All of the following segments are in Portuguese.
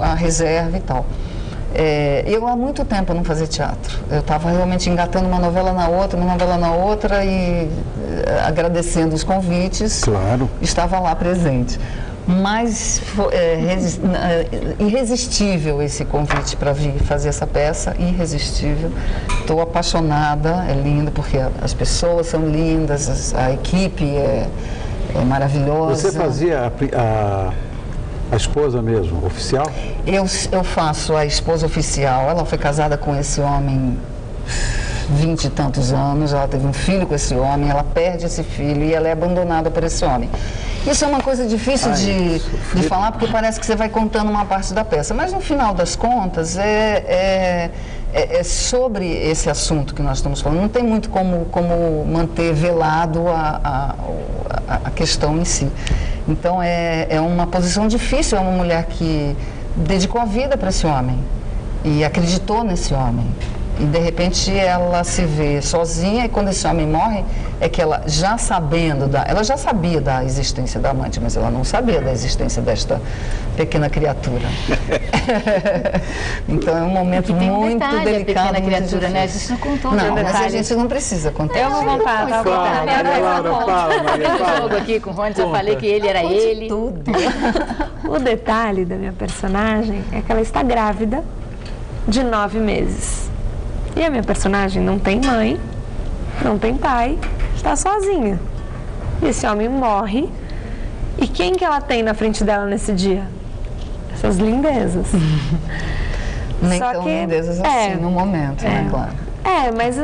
a reserva e tal. Eu há muito tempo não fazia teatro. Eu estava realmente engatando uma novela na outra e agradecendo os convites. Claro. Estava lá presente. Mas irresistível esse convite para vir fazer essa peça, irresistível. Estou apaixonada, é lindo porque as pessoas são lindas, a equipe é maravilhosa. Você fazia a esposa mesmo, oficial? Eu faço a esposa oficial. Ela foi casada com esse homem 20 e tantos anos, ela teve um filho com esse homem, ela perde esse filho e ela é abandonada por esse homem. Isso é uma coisa difícil de falar, porque parece que você vai contando uma parte da peça, mas no final das contas é sobre esse assunto que nós estamos falando. Não tem muito como manter velado a questão em si. Então é uma posição difícil, é uma mulher que dedicou a vida para esse homem e acreditou nesse homem. E de repente ela se vê sozinha e quando esse homem morre é que ela já ela já sabia da existência da amante, mas ela não sabia da existência desta pequena criatura. Então é um momento muito delicado. Pequena criatura, né? A gente não contou. Não, mas a gente não precisa contar. Eu vou contar, tá? Fala, jogo aqui com o Rony, já falei que ele era ele. Tudo. O detalhe da minha personagem é que ela está grávida de 9 meses. E a minha personagem não tem mãe, não tem pai, está sozinha. E esse homem morre. E quem que ela tem na frente dela nesse dia? Essas lindezas. Nem tão lindezas assim no momento, né? Claro. Mas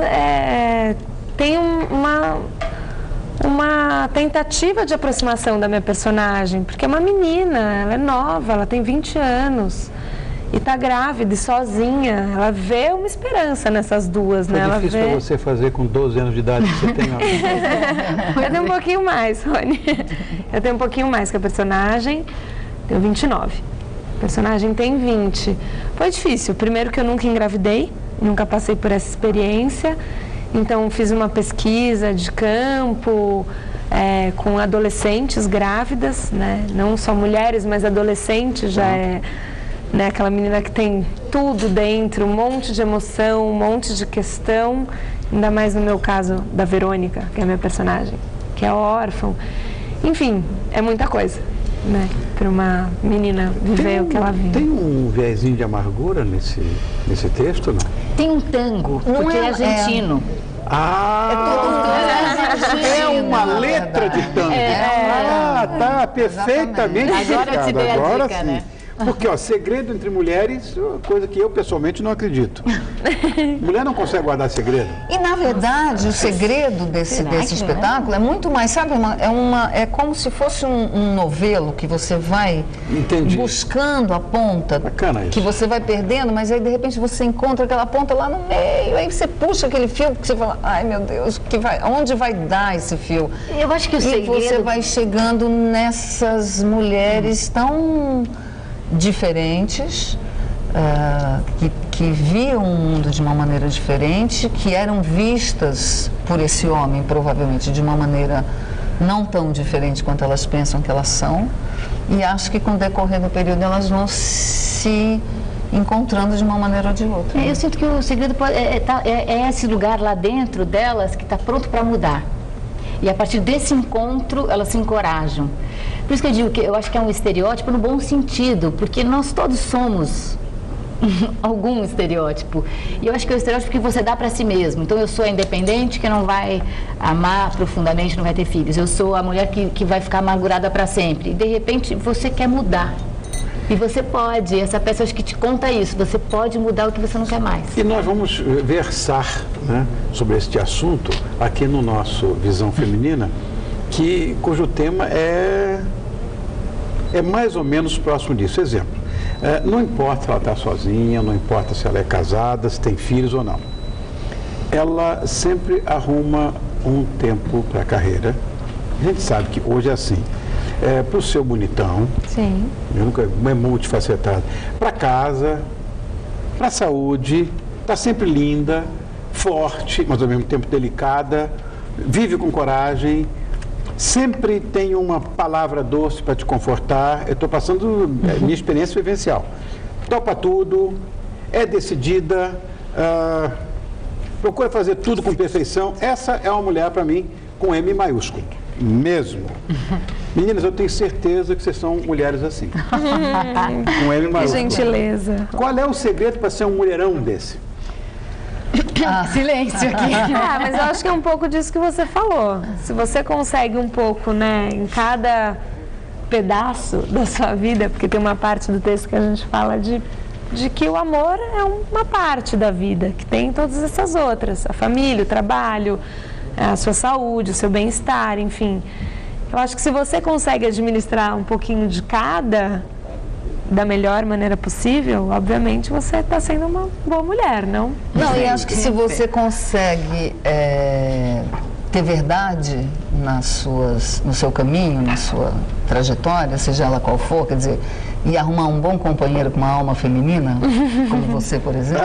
tem uma tentativa de aproximação da minha personagem, porque é uma menina, ela é nova, ela tem 20 anos. E está grávida e sozinha, ela vê uma esperança nessas duas, né? Foi difícil para você fazer com 12 anos de idade que você tem? Eu tenho um pouquinho mais, Rony. Eu tenho um pouquinho mais que a personagem, tenho 29. A personagem tem 20. Foi difícil, primeiro que eu nunca engravidei, nunca passei por essa experiência, então fiz uma pesquisa de campo, com adolescentes grávidas, né? Não só mulheres, mas adolescentes já né, aquela menina que tem tudo dentro, um monte de emoção, um monte de questão, ainda mais no meu caso da Verônica, que é a minha personagem, que é órfã. Enfim, é muita coisa, né, para uma menina viver o que ela vive. Tem um viezinho de amargura nesse texto, não? Tem um tango, porque é argentino. É uma letra de tango. Tá perfeitamente explicado. Agora eu te dei a dica, sim. né? Porque, segredo entre mulheres é uma coisa que eu, pessoalmente, não acredito. Mulher não consegue guardar segredo. E, na verdade, o segredo desse espetáculo é muito mais, sabe, é como se fosse um novelo que você vai buscando a ponta, que você vai perdendo, mas aí, de repente, você encontra aquela ponta lá no meio, aí você puxa aquele fio, que você fala, ai, meu Deus, onde vai dar esse fio? Eu acho que o segredo... E você vai chegando nessas mulheres tão diferentes, que viam o mundo de uma maneira diferente, que eram vistas por esse homem, provavelmente, de uma maneira não tão diferente quanto elas pensam que elas são, e acho que com o decorrer do período elas vão se encontrando de uma maneira ou de outra. Eu sinto que o segredo é esse lugar lá dentro delas que está pronto para mudar. E a partir desse encontro, elas se encorajam. Por isso que eu digo que eu acho que é um estereótipo no bom sentido, porque nós todos somos algum estereótipo. E eu acho que é o estereótipo que você dá para si mesmo. Então, eu sou a independente que não vai amar profundamente, não vai ter filhos. Eu sou a mulher que vai ficar amargurada para sempre. E, de repente, você quer mudar. E você pode. Essa peça, eu acho que te conta isso. Você pode mudar o que você não quer mais. E nós vamos versar, né, sobre este assunto aqui no nosso Visão Feminina, cujo tema é mais ou menos próximo disso. Exemplo, não importa se ela está sozinha, não importa se ela é casada, se tem filhos ou não. Ela sempre arruma um tempo para a carreira. A gente sabe que hoje é assim. Para o seu bonitão, sim, é multifacetado, para casa, para a saúde, está sempre linda, forte, mas ao mesmo tempo delicada, vive com coragem, sempre tem uma palavra doce para te confortar. Eu estou passando minha experiência vivencial. Topa tudo, é decidida, procura fazer tudo com perfeição. Essa é uma mulher, para mim, com M maiúsculo. Mesmo. Meninas, eu tenho certeza que vocês são mulheres assim. Com M maiúsculo. Que gentileza. Qual é o segredo para ser um mulherão desse? Silêncio aqui. Mas eu acho que é um pouco disso que você falou. Se você consegue um pouco, né, em cada pedaço da sua vida, porque tem uma parte do texto que a gente fala de que o amor é uma parte da vida, que tem todas essas outras, a família, o trabalho, a sua saúde, o seu bem-estar, enfim. Eu acho que se você consegue administrar um pouquinho de cada da melhor maneira possível, obviamente você está sendo uma boa mulher, não? Não, e acho que se você consegue ter verdade no seu caminho, na sua trajetória, seja ela qual for, quer dizer, e arrumar um bom companheiro com uma alma feminina, como você, por exemplo.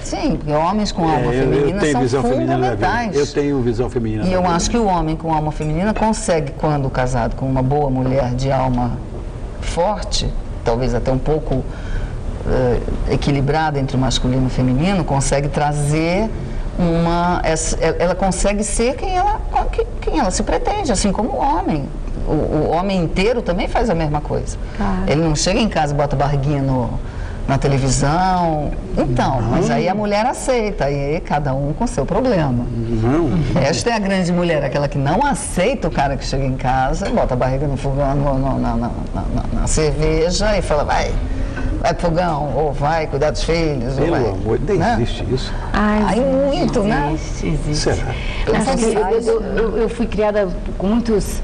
Sim, porque homens com alma feminina são fundamentais. Eu tenho visão feminina. E eu acho que o homem com alma feminina consegue, quando casado com uma boa mulher de alma forte, talvez até um pouco equilibrada entre o masculino e o feminino, consegue trazer ela consegue ser quem ela se pretende, assim como o homem. O homem inteiro também faz a mesma coisa. Ele não chega em casa e bota barriguinha na televisão. Então, mas aí a mulher aceita, aí cada um com seu problema. Esta é a grande mulher, aquela que não aceita o cara que chega em casa, bota a barriga no fogão, na cerveja e fala, vai pro fogão, ou vai cuidar dos filhos. Pelo ou vai, amor, nem existe isso. Ai, muito, né? Existe. Será? Eu fui criada com muitos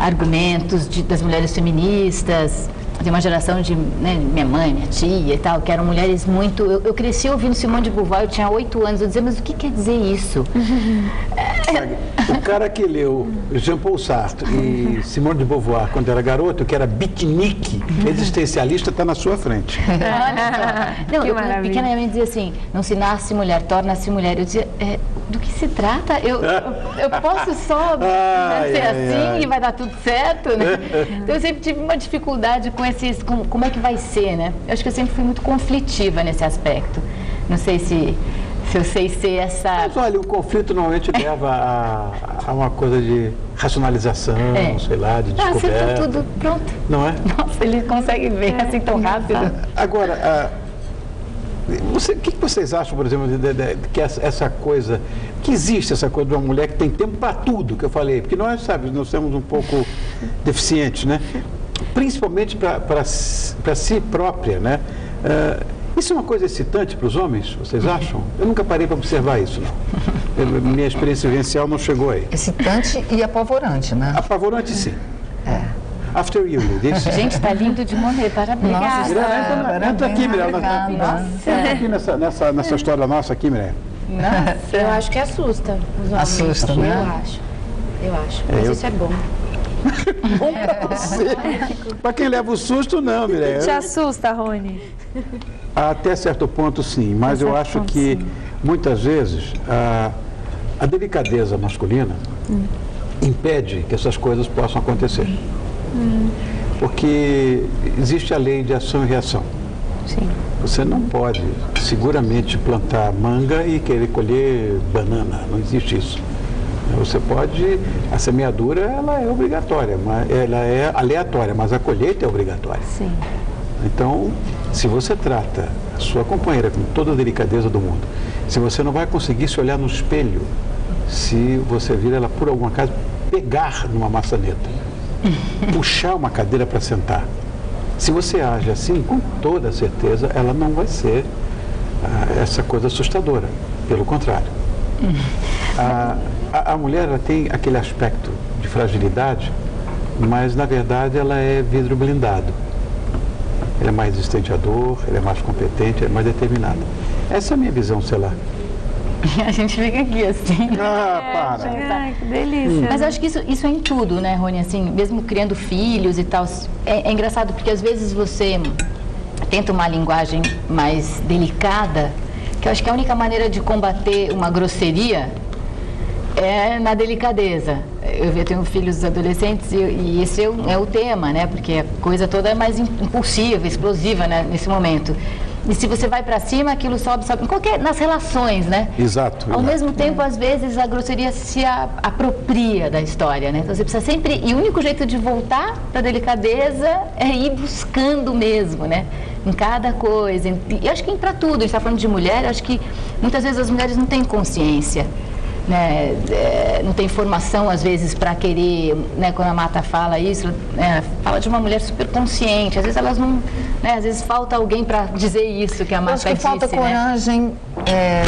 argumentos das mulheres feministas. Tem uma geração de minha mãe, minha tia e tal, que eram mulheres muito... Eu cresci ouvindo Simone de Beauvoir, eu tinha 8 anos, eu dizia, mas o que quer dizer isso? O cara que leu Jean-Paul Sartre e Simone de Beauvoir quando era garoto, que era beatnik, existencialista, está na sua frente. Não, eu pequena minha mãe dizia assim, não se nasce mulher, torna-se mulher. Eu dizia, do que se trata? Eu posso só ser assim e vai dar tudo certo, né? Então eu sempre tive uma dificuldade com como é que vai ser, né? Eu acho que eu sempre fui muito conflitiva nesse aspecto. Não sei se eu sei ser essa... Mas olha, o conflito normalmente leva a uma coisa de racionalização, sei lá, de descoberta. Aceita tudo, pronto. Não é? Nossa, ele consegue ver assim tão rápido. Agora, o que vocês acham, por exemplo, que essa coisa, que existe essa coisa de uma mulher que tem tempo para tudo, que eu falei, porque nós somos um pouco deficientes, né? Principalmente para si própria, né? Isso é uma coisa excitante para os homens, vocês acham? Eu nunca parei para observar isso, não. Minha experiência vivencial não chegou aí. Excitante e apavorante, né? Apavorante, sim. After you, disse. Gente, está lindo de morrer, parabéns. Nossa, entra aqui, Mirella. Entra aqui nessa história nossa aqui, Mirella. Nossa, eu acho que assusta os homens. Assusta, né? Eu acho. Mas isso é bom. Bom pra você. Para quem leva o susto, não, Mireia. Te assusta, Rony? Até certo ponto, sim. Mas eu acho que, muitas vezes, a delicadeza masculina impede que essas coisas possam acontecer. Porque existe a lei de ação e reação. Sim. Você não pode, seguramente, plantar manga e querer colher banana. Não existe isso. Você pode, a semeadura ela é obrigatória, ela é aleatória, mas a colheita é obrigatória. Sim. Então, se você trata a sua companheira com toda a delicadeza do mundo, se você não vai conseguir se olhar no espelho, se você vir ela por alguma acaso pegar numa maçaneta, puxar uma cadeira para sentar, se você age assim, com toda certeza, ela não vai ser essa coisa assustadora, pelo contrário. A mulher ela tem aquele aspecto de fragilidade, mas na verdade ela é vidro blindado. Ela é mais resistente à dor, ela é mais competente, ela é mais determinada. Essa é a minha visão, sei lá. A gente fica aqui assim. Para! Ai, que delícia. Mas eu acho que isso é em tudo, né, Rony? Assim, mesmo criando filhos e tal. É engraçado porque às vezes você tenta uma linguagem mais delicada, que eu acho que a única maneira de combater uma grosseria é na delicadeza. eu tenho filhos adolescentes e esse é o tema, né? Porque a coisa toda é mais impulsiva, explosiva, né? Nesse momento. E se você vai para cima, aquilo sobe, nas relações, né? Exato. Ao mesmo tempo, às vezes, a grosseria se apropria da história, né? Então, você precisa sempre... E o único jeito de voltar para a delicadeza é ir buscando mesmo, né? Em cada coisa. E acho que para tudo. A gente está falando de mulher, acho que muitas vezes as mulheres não têm consciência, né? Não tem formação, às vezes, para querer, né? Quando a Marta fala isso, fala de uma mulher super consciente. Às vezes elas não... Né? Às vezes falta alguém para dizer isso que a Marta disse, falta coragem, né?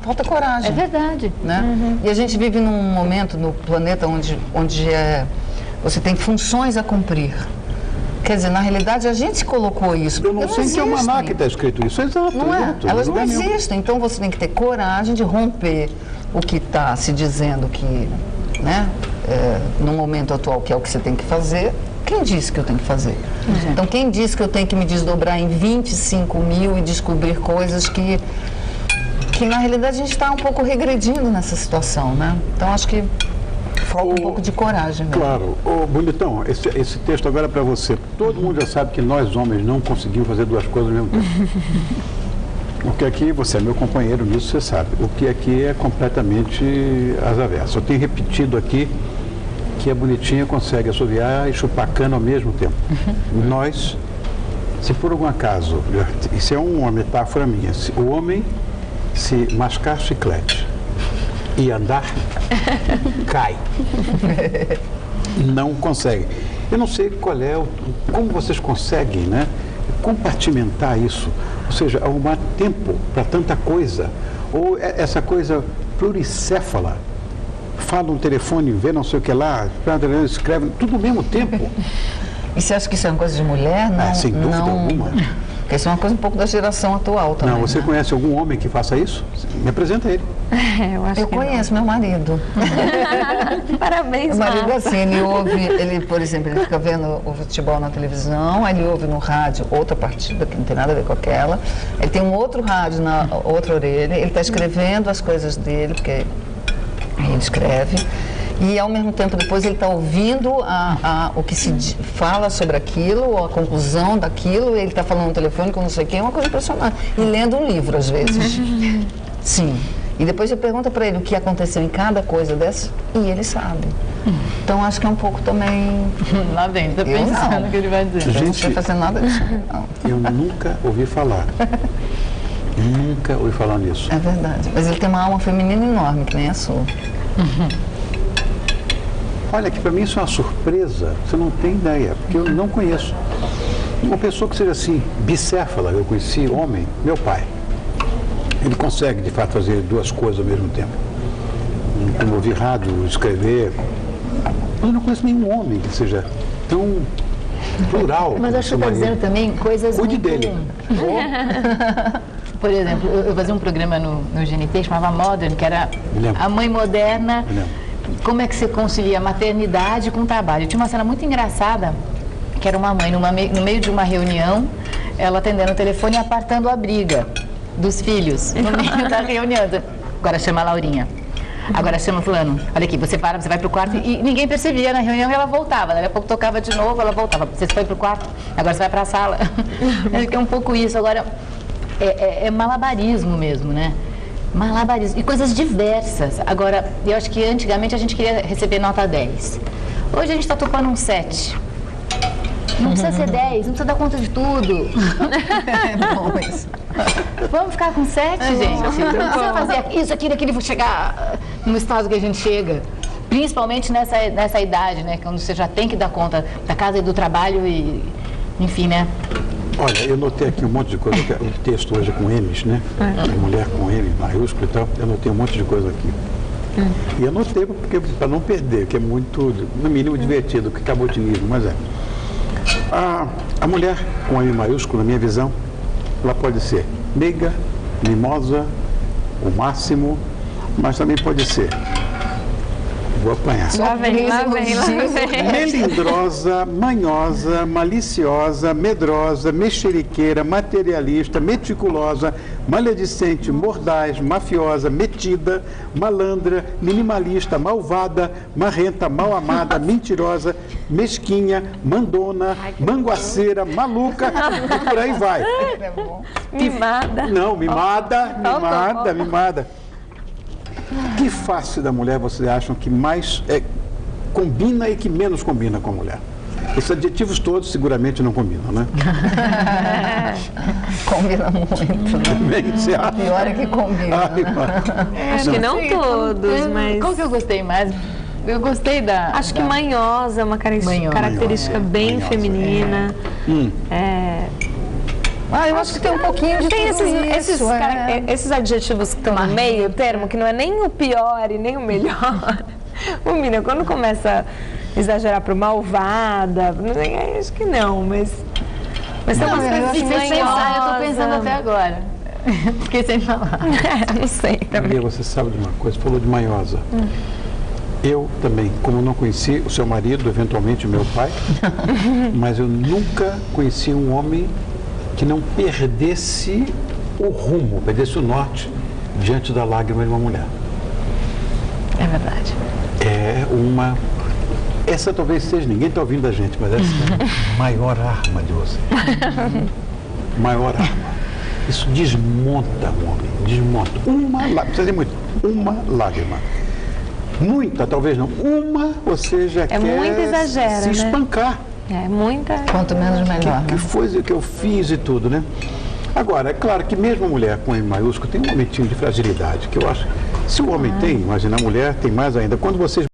Falta coragem. É verdade. Né? Uhum. E a gente vive num momento no planeta onde você tem funções a cumprir. Quer dizer, na realidade, a gente colocou isso. Eu não sei se é uma máquina que está escrito isso. Exato. Não é? Exato. Elas não existem. Então, você tem que ter coragem de romper o que está se dizendo que, né, no momento atual, que é o que você tem que fazer. Quem disse que eu tenho que fazer? Uhum. Então, quem disse que eu tenho que me desdobrar em 25 mil e descobrir coisas que na realidade, a gente está um pouco regredindo nessa situação, né? Então, acho que falta um pouco de coragem mesmo. Claro. Bonitão, esse texto agora é para você. Todo mundo já sabe que nós, homens, não conseguimos fazer duas coisas ao mesmo tempo. O que aqui, você é meu companheiro nisso, você sabe. O que aqui é completamente às avessas. Eu tenho repetido aqui que a bonitinha consegue assoviar e chupar cana ao mesmo tempo. Nós, se por algum acaso, isso é uma metáfora minha, se o homem se mascar chiclete e andar, cai. Não consegue. Eu não sei como vocês conseguem, né, compartimentar isso, ou seja, arrumar tempo para tanta coisa, ou essa coisa pluricéfala. Fala no telefone, vê não sei o que lá, escreve, tudo ao mesmo tempo. E você acha que isso é uma coisa de mulher? Não, sem dúvida alguma. Porque isso é uma coisa um pouco da geração atual também. Não, você conhece algum homem que faça isso? Me apresenta ele. Eu conheço meu marido. Parabéns, meu marido, Marta. assim, ele, por exemplo, ele fica vendo o futebol na televisão, aí ele ouve no rádio outra partida que não tem nada a ver com aquela. Ele tem um outro rádio na outra orelha, ele está escrevendo as coisas dele, porque ele escreve. E, ao mesmo tempo, depois ele está ouvindo o que se fala sobre aquilo, ou a conclusão daquilo, ele está falando no telefone com não sei quem, é uma coisa impressionante. E lendo um livro, às vezes. Sim. E depois você pergunta para ele o que aconteceu em cada coisa dessa, e ele sabe. Então, acho que é um pouco também... Lá dentro, tá pensando o que ele vai dizer. Eu não sei fazer nada disso. Não. Eu nunca ouvi falar. Nunca ouvi falar nisso. É verdade. Mas ele tem uma alma feminina enorme, que nem a sua. Olha, que para mim isso é uma surpresa, você não tem ideia, porque eu não conheço. Uma pessoa que seja assim, bicéfala, eu conheci homem, meu pai. Ele consegue, de fato, fazer duas coisas ao mesmo tempo. Como ouvir rádio, escrever. Mas eu não conheço nenhum homem que seja tão plural. Mas acho que está dizendo também coisas Cuide muito... dele. Por exemplo, eu fazia um programa no GNT, chamava Modern, que era a mãe moderna. Como é que você concilia maternidade com trabalho? Tinha uma cena muito engraçada, que era uma mãe no meio de uma reunião, ela atendendo o telefone e apartando a briga dos filhos no meio da reunião. Agora chama a Laurinha. Agora chama fulano. Olha aqui, você vai para o quarto e ninguém percebia na reunião e ela voltava. Daqui a pouco tocava de novo, ela voltava. Você foi para o quarto, agora você vai para a sala. É um pouco isso. Agora, é malabarismo mesmo, né? Malabarismo. E coisas diversas. Agora, eu acho que antigamente a gente queria receber nota 10. Hoje a gente está topando um 7. Não precisa ser 10, não precisa dar conta de tudo. É bom isso. Vamos ficar com 7, gente? Não precisa fazer isso, aquilo, vou chegar no estado que a gente chega. Principalmente nessa idade, né? Quando você já tem que dar conta da casa e do trabalho e... Enfim, né? Olha, eu notei aqui um monte de coisa, o texto hoje é com M's, né? Mulher com M, maiúsculo e tal, eu notei um monte de coisa aqui. E eu notei para não perder, que é muito, no mínimo, divertido, que cabotinismo, mas é. A mulher com M maiúsculo, na minha visão, ela pode ser meiga, mimosa, o máximo, mas também pode ser Vou apanhar. Lá vem, lá vem, lá vem. Melindrosa, manhosa, maliciosa, medrosa, mexeriqueira, materialista, meticulosa, maledicente, mordaz, mafiosa, metida, malandra, minimalista, malvada, marrenta, mal amada, mentirosa, mesquinha, mandona, manguaceira, maluca e por aí vai. Mimada. Não, mimada. Que face da mulher vocês acham que mais combina e que menos combina com a mulher? Esses adjetivos todos seguramente não combinam, né? Combina muito, né? Bem, você acha? Pior é que combina. Acho que não todos, mas... Qual que eu gostei mais? Eu gostei da... Acho que manhosa é uma característica bem manhosa, feminina. Eu acho que tem um pouquinho de Tem tudo isso, esses adjetivos que estão no meio termo, que não é nem o pior e nem o melhor. O menino, quando começa a exagerar pro malvada, acho que não, mas tem umas coisas manhosas. Eu tô pensando até agora. Fiquei sem falar. Não sei também. Maria, você sabe de uma coisa, falou de manhosa. Eu também, como não conheci o seu marido, eventualmente o meu pai, mas eu nunca conheci um homem que não perdesse o rumo, perdesse o norte diante da lágrima de uma mulher. É verdade. Essa talvez seja, ninguém está ouvindo a gente, mas essa é a maior arma de você. Maior arma. Isso desmonta o homem, desmonta. Precisa de muito, uma lágrima. Muita, talvez não. Uma, você já quer muito exagera, se espancar. Né? É muita. Quanto menos melhor. Que foi que eu fiz e tudo, né? Agora, é claro que mesmo a mulher com M maiúsculo tem um momentinho de fragilidade, que eu acho. Se o homem tem, imagina, a mulher tem mais ainda. Quando vocês